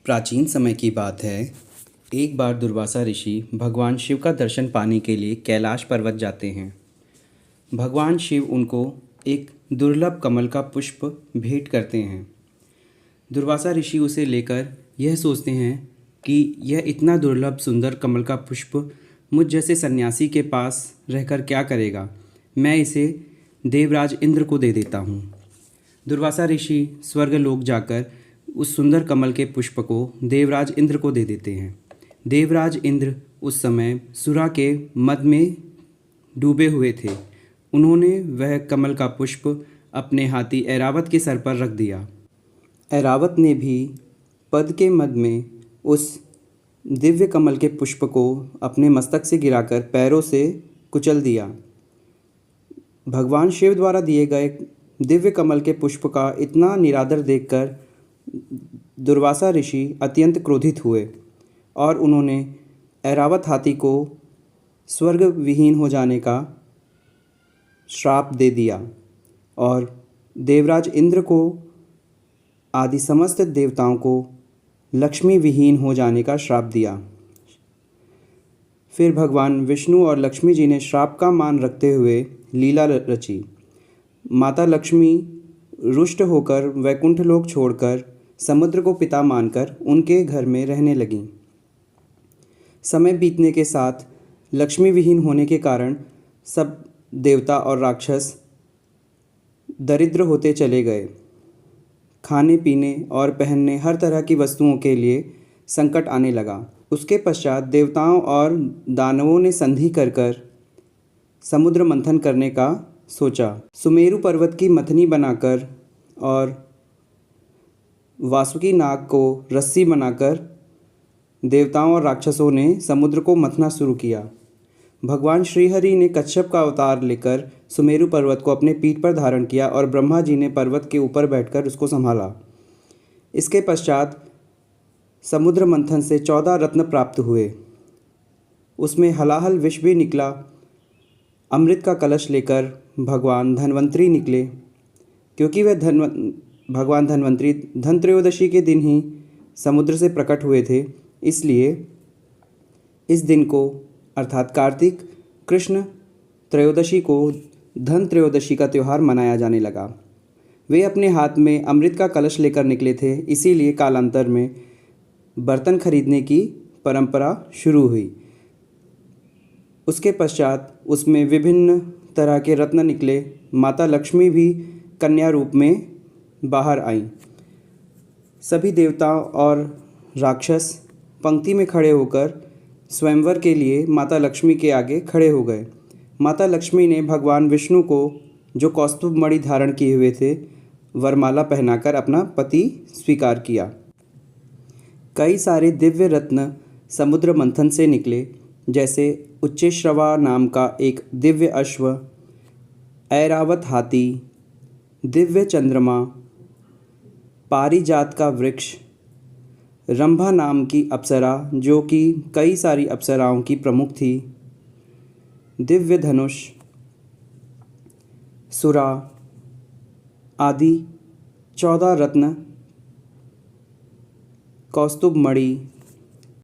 प्राचीन समय की बात है। एक बार दुर्वासा ऋषि भगवान शिव का दर्शन पाने के लिए कैलाश पर्वत जाते हैं। भगवान शिव उनको एक दुर्लभ कमल का पुष्प भेंट करते हैं। दुर्वासा ऋषि उसे लेकर यह सोचते हैं कि यह इतना दुर्लभ सुंदर कमल का पुष्प मुझ जैसे सन्यासी के पास रहकर क्या करेगा। मैं इसे देवराज इंद्र को दे देता हूँ। दुर्वासा ऋषि स्वर्गलोक जाकर उस सुंदर कमल के पुष्प को देवराज इंद्र को दे देते हैं। देवराज इंद्र उस समय सुरा के मद में डूबे हुए थे। उन्होंने वह कमल का पुष्प अपने हाथी ऐरावत के सर पर रख दिया। ऐरावत ने भी पद के मद में उस दिव्य कमल के पुष्प को अपने मस्तक से गिराकर पैरों से कुचल दिया। भगवान शिव द्वारा दिए गए दिव्य कमल के पुष्प का इतना निरादर देखकर दुर्वासा ऋषि अत्यंत क्रोधित हुए और उन्होंने ऐरावत हाथी को स्वर्ग विहीन हो जाने का श्राप दे दिया और देवराज इंद्र को आदि समस्त देवताओं को लक्ष्मी विहीन हो जाने का श्राप दिया। फिर भगवान विष्णु और लक्ष्मी जी ने श्राप का मान रखते हुए लीला रची। माता लक्ष्मी रुष्ट होकर वैकुंठ लोक छोड़कर समुद्र को पिता मानकर उनके घर में रहने लगीं। समय बीतने के साथ लक्ष्मी विहीन होने के कारण सब देवता और राक्षस दरिद्र होते चले गए। खाने पीने और पहनने हर तरह की वस्तुओं के लिए संकट आने लगा। उसके पश्चात देवताओं और दानवों ने संधि कर समुद्र मंथन करने का सोचा। सुमेरु पर्वत की मथनी बनाकर और वासुकी नाग को रस्सी बनाकर देवताओं और राक्षसों ने समुद्र को मथना शुरू किया। भगवान श्रीहरि ने कच्छप का अवतार लेकर सुमेरु पर्वत को अपने पीठ पर धारण किया और ब्रह्मा जी ने पर्वत के ऊपर बैठकर उसको संभाला। इसके पश्चात समुद्र मंथन से 14 रत्न प्राप्त हुए। उसमें हलाहल विष भी निकला। अमृत का कलश लेकर भगवान धन्वंतरी निकले। क्योंकि वह भगवान धन्वंतरी धन त्रयोदशी के दिन ही समुद्र से प्रकट हुए थे, इसलिए इस दिन को अर्थात कार्तिक कृष्ण त्रयोदशी को धन त्रयोदशी का त्यौहार मनाया जाने लगा। वे अपने हाथ में अमृत का कलश लेकर निकले थे, इसीलिए कालांतर में बर्तन खरीदने की परंपरा शुरू हुई। उसके पश्चात उसमें विभिन्न तरह के रत्न निकले। माता लक्ष्मी भी कन्या रूप में बाहर आईं। सभी देवताओं और राक्षस पंक्ति में खड़े होकर स्वयंवर के लिए माता लक्ष्मी के आगे खड़े हो गए। माता लक्ष्मी ने भगवान विष्णु को, जो कौस्तुभ मणि धारण किए हुए थे, वरमाला पहनाकर अपना पति स्वीकार किया। कई सारे दिव्य रत्न समुद्र मंथन से निकले, जैसे उच्चैश्रवा नाम का एक दिव्य अश्व, ऐरावत हाथी, दिव्य चंद्रमा, पारिजात का वृक्ष, रंभा नाम की अप्सरा जो कि कई सारी अप्सराओं की प्रमुख थी, दिव्य धनुष, सुरा आदि 14 रत्न, कौस्तुभ मणि,